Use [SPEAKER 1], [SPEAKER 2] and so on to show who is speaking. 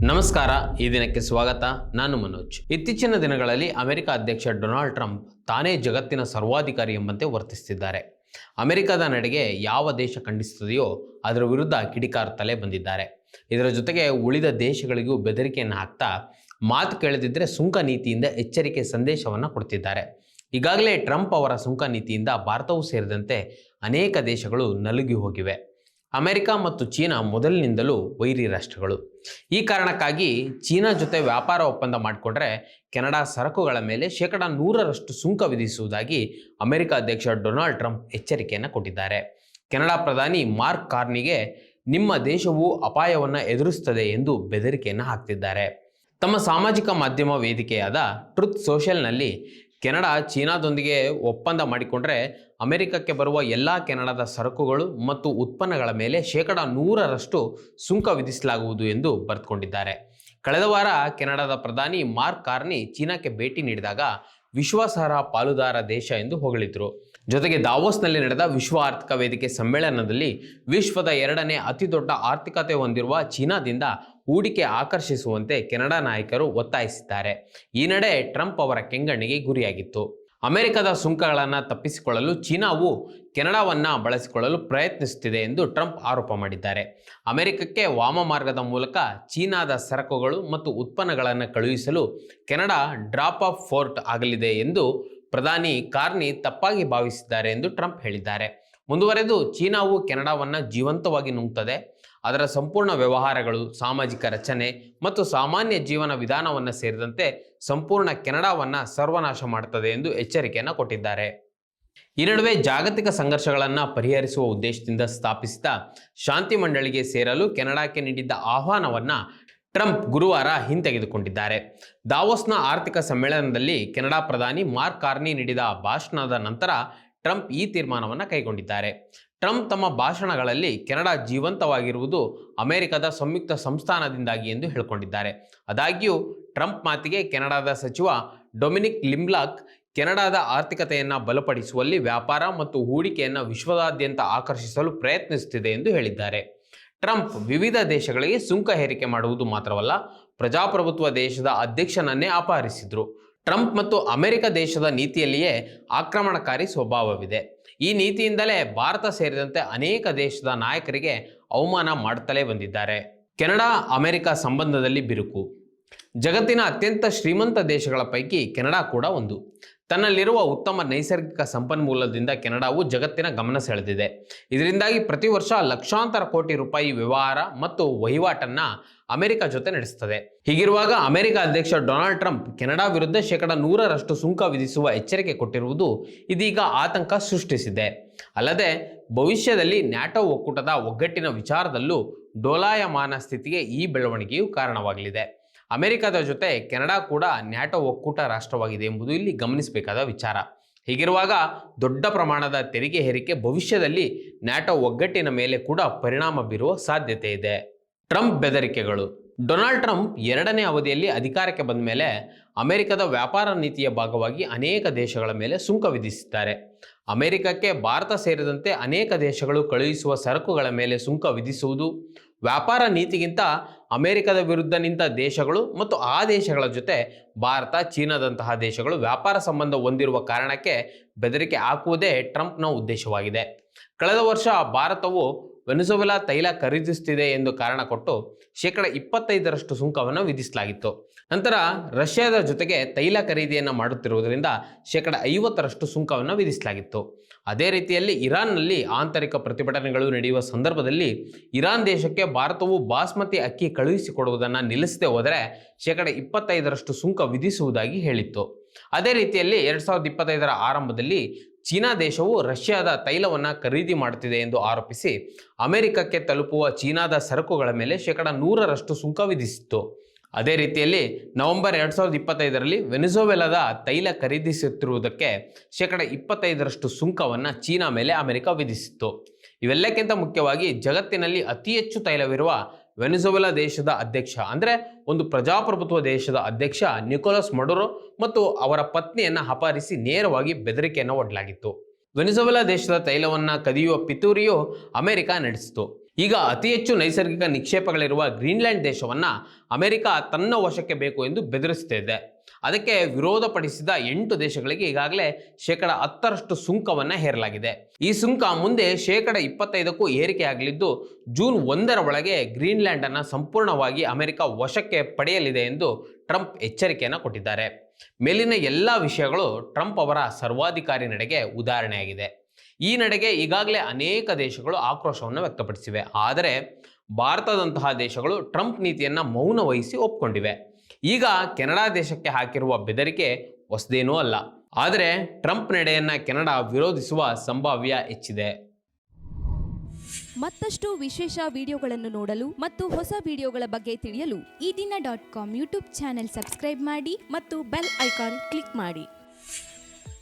[SPEAKER 1] ನಮಸ್ಕಾರ. ಈ ದಿನಕ್ಕೆ ಸ್ವಾಗತ. ನಾನು ಮನೋಜ್. ಇತ್ತೀಚಿನ ದಿನಗಳಲ್ಲಿ ಅಮೆರಿಕ ಅಧ್ಯಕ್ಷ ಡೊನಾಲ್ಡ್ ಟ್ರಂಪ್ ತಾನೇ ಜಗತ್ತಿನ ಸರ್ವಾಧಿಕಾರಿ ಎಂಬಂತೆ ವರ್ತಿಸುತ್ತಿದ್ದಾರೆ. ಅಮೆರಿಕದ ನಡೆಗೆ ಯಾವ ದೇಶ ಖಂಡಿಸುತ್ತದೆಯೋ ಅದರ ವಿರುದ್ಧ ಕಿಡಿಕಾರುತ್ತಲೇ ಬಂದಿದ್ದಾರೆ. ಇದರ ಜೊತೆಗೆ ಉಳಿದ ದೇಶಗಳಿಗೂ ಬೆದರಿಕೆಯನ್ನು ಹಾಕ್ತಾ ಮಾತು ಕೇಳದಿದ್ದರೆ ಸುಂಕ ನೀತಿಯಿಂದ ಎಚ್ಚರಿಕೆ ಸಂದೇಶವನ್ನು ಕೊಡ್ತಿದ್ದಾರೆ. ಈಗಾಗಲೇ ಟ್ರಂಪ್ ಅವರ ಸುಂಕ ನೀತಿಯಿಂದ ಭಾರತವೂ ಸೇರಿದಂತೆ ಅನೇಕ ದೇಶಗಳು ನಲುಗಿ ಹೋಗಿವೆ. ಅಮೆರಿಕ ಮತ್ತು ಚೀನಾ ಮೊದಲಿನಿಂದಲೂ ವೈರಿ ರಾಷ್ಟ್ರಗಳು. ಈ ಕಾರಣಕ್ಕಾಗಿ ಚೀನಾ ಜೊತೆ ವ್ಯಾಪಾರ ಒಪ್ಪಂದ ಮಾಡಿಕೊಂಡ್ರೆ ಕೆನಡಾ ಸರಕುಗಳ ಮೇಲೆ 100% ಸುಂಕ ವಿಧಿಸುವುದಾಗಿ ಅಮೆರಿಕ ಅಧ್ಯಕ್ಷ ಡೊನಾಲ್ಡ್ ಟ್ರಂಪ್ ಎಚ್ಚರಿಕೆಯನ್ನು ಕೊಟ್ಟಿದ್ದಾರೆ. ಕೆನಡಾ ಪ್ರಧಾನಿ ಮಾರ್ಕ್ ಕಾರ್ನಿಗೆ ನಿಮ್ಮ ದೇಶವು ಅಪಾಯವನ್ನು ಎದುರಿಸುತ್ತದೆ ಎಂದು ಬೆದರಿಕೆಯನ್ನು ಹಾಕ್ತಿದ್ದಾರೆ. ತಮ್ಮ ಸಾಮಾಜಿಕ ಮಾಧ್ಯಮ ವೇದಿಕೆಯಾದ ಟ್ರುತ್ ಸೋಷಿಯಲ್ನಲ್ಲಿ ಕೆನಡಾ ಚೀನಾದೊಂದಿಗೆ ಒಪ್ಪಂದ ಮಾಡಿಕೊಂಡ್ರೆ ಅಮೆರಿಕಕ್ಕೆ ಬರುವ ಎಲ್ಲ ಕೆನಡಾದ ಸರಕುಗಳು ಮತ್ತು ಉತ್ಪನ್ನಗಳ ಮೇಲೆ 100% ಸುಂಕ ವಿಧಿಸಲಾಗುವುದು ಎಂದು ಬರೆದುಕೊಂಡಿದ್ದಾರೆ. ಕಳೆದ ವಾರ ಕೆನಡಾದ ಪ್ರಧಾನಿ ಮಾರ್ಕ್ ಕಾರ್ನಿ ಚೀನಾಕ್ಕೆ ಭೇಟಿ ನೀಡಿದಾಗ ವಿಶ್ವಾಸಾರ್ಹ ಪಾಲುದಾರ ದೇಶ ಎಂದು ಹೊಗಳಿದ್ರು. ಜೊತೆಗೆ ದಾವೋಸ್ನಲ್ಲಿ ನಡೆದ ವಿಶ್ವ ಆರ್ಥಿಕ ವೇದಿಕೆ ಸಮ್ಮೇಳನದಲ್ಲಿ ವಿಶ್ವದ 2ನೇ ಅತಿ ದೊಡ್ಡ ಆರ್ಥಿಕತೆ ಹೊಂದಿರುವ ಚೀನಾದಿಂದ ಹೂಡಿಕೆ ಆಕರ್ಷಿಸುವಂತೆ ಕೆನಡಾ ನಾಯಕರು ಒತ್ತಾಯಿಸಿದ್ದಾರೆ. ಈ ನಡೆ ಟ್ರಂಪ್ ಅವರ ಕೆಂಗಣ್ಣಿಗೆ ಗುರಿಯಾಗಿತ್ತು. ಅಮೆರಿಕದ ಸುಂಕಗಳನ್ನು ತಪ್ಪಿಸಿಕೊಳ್ಳಲು ಚೀನಾವು ಕೆನಡಾವನ್ನು ಬಳಸಿಕೊಳ್ಳಲು ಪ್ರಯತ್ನಿಸುತ್ತಿದೆ ಎಂದು ಟ್ರಂಪ್ ಆರೋಪ ಮಾಡಿದ್ದಾರೆ. ಅಮೆರಿಕಕ್ಕೆ ವಾಮ ಮಾರ್ಗದ ಮೂಲಕ ಚೀನಾದ ಸರಕುಗಳು ಮತ್ತು ಉತ್ಪನ್ನಗಳನ್ನು ಕಳುಹಿಸಲು ಕೆನಡಾ ಡ್ರಾಪ್ ಆಫ್ ಫೋರ್ಟ್ ಆಗಲಿದೆ ಎಂದು ಪ್ರಧಾನಿ ಕಾರ್ನಿ ತಪ್ಪಾಗಿ ಭಾವಿಸಿದ್ದಾರೆ ಎಂದು ಟ್ರಂಪ್ ಹೇಳಿದ್ದಾರೆ. ಮುಂದುವರೆದು ಚೀನಾವು ಕೆನಡಾವನ್ನು ಜೀವಂತವಾಗಿ ನುಂಗುತ್ತದೆ, ಅದರ ಸಂಪೂರ್ಣ ವ್ಯವಹಾರಗಳು, ಸಾಮಾಜಿಕ ರಚನೆ ಮತ್ತು ಸಾಮಾನ್ಯ ಜೀವನ ವಿಧಾನವನ್ನು ಸೇರಿದಂತೆ ಸಂಪೂರ್ಣ ಕೆನಡಾವನ್ನು ಸರ್ವನಾಶ ಮಾಡುತ್ತದೆ ಎಂದು ಎಚ್ಚರಿಕೆಯನ್ನು ಕೊಟ್ಟಿದ್ದಾರೆ. ಈ ನಡುವೆ ಜಾಗತಿಕ ಸಂಘರ್ಷಗಳನ್ನು ಪರಿಹರಿಸುವ ಉದ್ದೇಶದಿಂದ ಸ್ಥಾಪಿಸಿದ ಶಾಂತಿ ಮಂಡಳಿಗೆ ಸೇರಲು ಕೆನಡಾಕ್ಕೆ ನೀಡಿದ್ದ ಆಹ್ವಾನವನ್ನು ಟ್ರಂಪ್ ಗುರುವಾರ ಹಿಂತೆಗೆದುಕೊಂಡಿದ್ದಾರೆ. ದಾವೋಸ್ನ ಆರ್ಥಿಕ ಸಮ್ಮೇಳನದಲ್ಲಿ ಕೆನಡಾ ಪ್ರಧಾನಿ ಮಾರ್ಕ್ ಕಾರ್ನಿ ನೀಡಿದ ಭಾಷಣದ ನಂತರ ಟ್ರಂಪ್ ಈ ತೀರ್ಮಾನವನ್ನು ಕೈಗೊಂಡಿದ್ದಾರೆ. ಟ್ರಂಪ್ ತಮ್ಮ ಭಾಷಣಗಳಲ್ಲಿ ಕೆನಡಾ ಜೀವಂತವಾಗಿರುವುದು ಅಮೆರಿಕದ ಸಂಯುಕ್ತ ಸಂಸ್ಥಾನದಿಂದಾಗಿ ಎಂದು ಹೇಳಿಕೊಂಡಿದ್ದಾರೆ. ಆದಾಗ್ಯೂ ಟ್ರಂಪ್ ಮಾತಿಗೆ ಕೆನಡಾದ ಸಚಿವ ಡೊಮಿನಿಕ್ ಲಿಂಬ್ಲಾಕ್ ಕೆನಡಾದ ಆರ್ಥಿಕತೆಯನ್ನು ಬಲಪಡಿಸುವಲ್ಲಿ ವ್ಯಾಪಾರ ಮತ್ತು ಹೂಡಿಕೆಯನ್ನು ವಿಶ್ವದಾದ್ಯಂತ ಆಕರ್ಷಿಸಲು ಪ್ರಯತ್ನಿಸುತ್ತಿದೆ ಎಂದು ಹೇಳಿದ್ದಾರೆ. ಟ್ರಂಪ್ ವಿವಿಧ ದೇಶಗಳಿಗೆ ಸುಂಕ ಹೇರಿಕೆ ಮಾಡುವುದು ಮಾತ್ರವಲ್ಲ, ಪ್ರಜಾಪ್ರಭುತ್ವ ದೇಶದ ಅಧ್ಯಕ್ಷನನ್ನೇ ಅಪಹರಿಸಿದ್ರು. ಟ್ರಂಪ್ ಮತ್ತು ಅಮೆರಿಕ ದೇಶದ ನೀತಿಯಲ್ಲಿಯೇ ಆಕ್ರಮಣಕಾರಿ ಸ್ವಭಾವವಿದೆ. ಈ ನೀತಿಯಿಂದಲೇ ಭಾರತ ಸೇರಿದಂತೆ ಅನೇಕ ದೇಶದ ನಾಯಕರಿಗೆ ಅವಮಾನ ಮಾಡುತ್ತಲೇ ಬಂದಿದ್ದಾರೆ. ಕೆನಡಾ ಅಮೆರಿಕ ಸಂಬಂಧದಲ್ಲಿ ಬಿರುಕು. ಜಗತ್ತಿನ ಅತ್ಯಂತ ಶ್ರೀಮಂತ ದೇಶಗಳ ಪೈಕಿ ಕೆನಡಾ ಕೂಡ ಒಂದು. ತನ್ನಲ್ಲಿರುವ ಉತ್ತಮ ನೈಸರ್ಗಿಕ ಸಂಪನ್ಮೂಲದಿಂದ ಕೆನಡಾವು ಜಗತ್ತಿನ ಗಮನ ಸೆಳೆದಿದೆ. ಇದರಿಂದಾಗಿ ಪ್ರತಿ ವರ್ಷ ಲಕ್ಷಾಂತರ ಕೋಟಿ ರೂಪಾಯಿ ವ್ಯವಹಾರ ಮತ್ತು ವಹಿವಾಟನ್ನು ಅಮೆರಿಕ ಜೊತೆ ನಡೆಸುತ್ತದೆ. ಹೀಗಿರುವಾಗ ಅಮೆರಿಕ ಅಧ್ಯಕ್ಷ ಡೊನಾಲ್ಡ್ ಟ್ರಂಪ್ ಕೆನಡಾ ವಿರುದ್ಧ 100% ಸುಂಕ ವಿಧಿಸುವ ಎಚ್ಚರಿಕೆ ಕೊಟ್ಟಿರುವುದು ಇದೀಗ ಆತಂಕ ಸೃಷ್ಟಿಸಿದೆ. ಅಲ್ಲದೆ ಭವಿಷ್ಯದಲ್ಲಿ ನ್ಯಾಟೋ ಒಕ್ಕೂಟದ ಒಗ್ಗಟ್ಟಿನ ವಿಚಾರದಲ್ಲೂ ಡೋಲಾಯಮಾನ ಸ್ಥಿತಿಗೆ ಈ ಬೆಳವಣಿಗೆಯು ಕಾರಣವಾಗಲಿದೆ. ಅಮೆರಿಕದ ಜೊತೆ ಕೆನಡಾ ಕೂಡ ನ್ಯಾಟೋ ಒಕ್ಕೂಟ ರಾಷ್ಟ್ರವಾಗಿದೆ ಎಂಬುದು ಇಲ್ಲಿ ಗಮನಿಸಬೇಕಾದ ವಿಚಾರ. ಹೀಗಿರುವಾಗ ದೊಡ್ಡ ಪ್ರಮಾಣದ ತೆರಿಗೆ ಹೇರಿಕೆ ಭವಿಷ್ಯದಲ್ಲಿ ನ್ಯಾಟೋ ಒಗ್ಗಟ್ಟಿನ ಮೇಲೆ ಕೂಡ ಪರಿಣಾಮ ಬೀರುವ ಸಾಧ್ಯತೆ ಇದೆ. ಟ್ರಂಪ್ ಬೆದರಿಕೆಗಳು. ಡೊನಾಲ್ಡ್ ಟ್ರಂಪ್ 2ನೇ ಅವಧಿಯಲ್ಲಿ ಅಧಿಕಾರಕ್ಕೆ ಬಂದ ಮೇಲೆ ಅಮೆರಿಕದ ವ್ಯಾಪಾರ ನೀತಿಯ ಭಾಗವಾಗಿ ಅನೇಕ ದೇಶಗಳ ಮೇಲೆ ಸುಂಕ ವಿಧಿಸಿದ್ದಾರೆ. ಅಮೆರಿಕಕ್ಕೆ ಭಾರತ ಸೇರಿದಂತೆ ಅನೇಕ ದೇಶಗಳು ಕಳುಹಿಸುವ ಸರಕುಗಳ ಮೇಲೆ ಸುಂಕ ವಿಧಿಸುವುದು, ವ್ಯಾಪಾರ ನೀತಿಗಿಂತ ಅಮೆರಿಕದ ವಿರುದ್ಧ ನಿಂತ ದೇಶಗಳು ಮತ್ತು ಆ ದೇಶಗಳ ಜೊತೆ ಭಾರತ, ಚೀನಾದಂತಹ ದೇಶಗಳು ವ್ಯಾಪಾರ ಸಂಬಂಧ ಹೊಂದಿರುವ ಕಾರಣಕ್ಕೆ ಬೆದರಿಕೆ ಹಾಕುವುದೇ ಟ್ರಂಪ್ನ ಉದ್ದೇಶವಾಗಿದೆ. ಕಳೆದ ವರ್ಷ ಭಾರತವು ವೆನೆಜುವೆಲಾ ತೈಲ ಖರೀದಿಸುತ್ತಿದೆ ಎಂದು ಕಾರಣ ಕೊಟ್ಟು 25% ಸುಂಕವನ್ನು ವಿಧಿಸಲಾಗಿತ್ತು. ನಂತರ ರಷ್ಯಾದ ಜೊತೆಗೆ ತೈಲ ಖರೀದಿಯನ್ನು ಮಾಡುತ್ತಿರುವುದರಿಂದ 50% ಸುಂಕವನ್ನು ವಿಧಿಸಲಾಗಿತ್ತು. ಅದೇ ರೀತಿಯಲ್ಲಿ ಇರಾನ್ನಲ್ಲಿ ಆಂತರಿಕ ಪ್ರತಿಭಟನೆಗಳು ನಡೆಯುವ ಸಂದರ್ಭದಲ್ಲಿ ಇರಾನ್ ದೇಶಕ್ಕೆ ಭಾರತವು ಬಾಸ್ಮತಿ ಅಕ್ಕಿ ಕಳುಹಿಸಿಕೊಡುವುದನ್ನು ನಿಲ್ಲಿಸದೆ ಹೋದರೆ 25% ಸುಂಕ ವಿಧಿಸುವುದಾಗಿ ಹೇಳಿತ್ತು. ಅದೇ ರೀತಿಯಲ್ಲಿ 2025ರ ಆರಂಭದಲ್ಲಿ ಚೀನಾ ದೇಶವು ರಷ್ಯಾದ ತೈಲವನ್ನು ಖರೀದಿ ಮಾಡುತ್ತಿದೆ ಎಂದು ಆರೋಪಿಸಿ ಅಮೆರಿಕಕ್ಕೆ ತಲುಪುವ ಚೀನಾದ ಸರಕುಗಳ ಮೇಲೆ 100% ಸುಂಕ ವಿಧಿಸಿತ್ತು. ಅದೇ ರೀತಿಯಲ್ಲಿ ನವೆಂಬರ್ 2025ರಲ್ಲಿ ವೆನೆಜುವೆಲಾದ ತೈಲ ಖರೀದಿಸುತ್ತಿರುವುದಕ್ಕೆ 25% ಸುಂಕವನ್ನು ಚೀನಾ ಮೇಲೆ ಅಮೆರಿಕ ವಿಧಿಸಿತ್ತು. ಇವೆಲ್ಲಕ್ಕಿಂತ ಮುಖ್ಯವಾಗಿ ಜಗತ್ತಿನಲ್ಲಿ ಅತಿ ಹೆಚ್ಚು ತೈಲವಿರುವ ವೆನೆಜುವೆಲಾ ದೇಶದ ಅಧ್ಯಕ್ಷ, ಅಂದರೆ ಒಂದು ಪ್ರಜಾಪ್ರಭುತ್ವ ದೇಶದ ಅಧ್ಯಕ್ಷ ನಿಕೋಲಸ್ ಮಡುರೋ ಮತ್ತು ಅವರ ಪತ್ನಿಯನ್ನು ಅಪಹರಿಸಿ ನೇರವಾಗಿ ಬೆದರಿಕೆಯನ್ನು ಒಡ್ಡಲಾಗಿತ್ತು. ವೆನೆಜುವೆಲಾ ದೇಶದ ತೈಲವನ್ನು ಕದಿಯುವ ಪಿತೂರಿಯು ಅಮೆರಿಕ ನಡೆಸಿತು. ಈಗ ಅತಿ ಹೆಚ್ಚು ನೈಸರ್ಗಿಕ ನಿಕ್ಷೇಪಗಳಿರುವ ಗ್ರೀನ್ಲ್ಯಾಂಡ್ ದೇಶವನ್ನು ಅಮೆರಿಕ ತನ್ನ ವಶಕ್ಕೆ ಬೇಕು ಎಂದು ಬೆದರಿಸುತ್ತಿದೆ. ಅದಕ್ಕೆ ವಿರೋಧಪಡಿಸಿದ 8 ದೇಶಗಳಿಗೆ ಈಗಾಗಲೇ 10% ಸುಂಕವನ್ನು ಹೇರಲಾಗಿದೆ. ಈ ಸುಂಕ ಮುಂದೆ 25%ಕ್ಕೂ ಏರಿಕೆಯಾಗಲಿದ್ದು ಜೂನ್ 1ರ ಒಳಗೆ ಗ್ರೀನ್ಲ್ಯಾಂಡ್ ಅನ್ನು ಸಂಪೂರ್ಣವಾಗಿ ಅಮೆರಿಕ ವಶಕ್ಕೆ ಪಡೆಯಲಿದೆ ಎಂದು ಟ್ರಂಪ್ ಎಚ್ಚರಿಕೆಯನ್ನು ಕೊಟ್ಟಿದ್ದಾರೆ. ಮೇಲಿನ ಎಲ್ಲ ವಿಷಯಗಳು ಟ್ರಂಪ್ ಅವರ ಸರ್ವಾಧಿಕಾರಿ ನಡೆಗೆ ಉದಾಹರಣೆಯಾಗಿದೆ. ಈ ನಡೆಗೆ ಈಗಾಗಲೇ ಅನೇಕ ದೇಶಗಳು ಆಕ್ರೋಶವನ್ನು ವ್ಯಕ್ತಪಡಿಸಿವೆ. ಆದರೆ ಭಾರತದಂತಹ ದೇಶಗಳು ಟ್ರಂಪ್ ನೀತಿಯನ್ನು ಮೌನ ವಹಿಸಿ ಒಪ್ಪಿಕೊಂಡಿವೆ. ಈಗ ಕೆನಡಾ ದೇಶಕ್ಕೆ ಹಾಕಿರುವ ಬೆದರಿಕೆ ಹೊಸದೇನೂ ಅಲ್ಲ. ಆದರೆ ಟ್ರಂಪ್ ನಡೆಯನ್ನು ಕೆನಡಾ ವಿರೋಧಿಸುವ ಸಂಭಾವ್ಯ ಹೆಚ್ಚಿದೆ.
[SPEAKER 2] ಮತ್ತಷ್ಟು ವಿಶೇಷ ವಿಡಿಯೋಗಳನ್ನು ನೋಡಲು ಮತ್ತು ಹೊಸ ವಿಡಿಯೋಗಳ ಬಗ್ಗೆ ತಿಳಿಯಲು
[SPEAKER 3] ಈ ದಿನ .com ಯೂಟ್ಯೂಬ್ ಚಾನೆಲ್ ಸಬ್ಸ್ಕ್ರೈಬ್ ಮಾಡಿ ಮತ್ತು ಬೆಲ್ ಐಕಾನ್ ಕ್ಲಿಕ್ ಮಾಡಿ.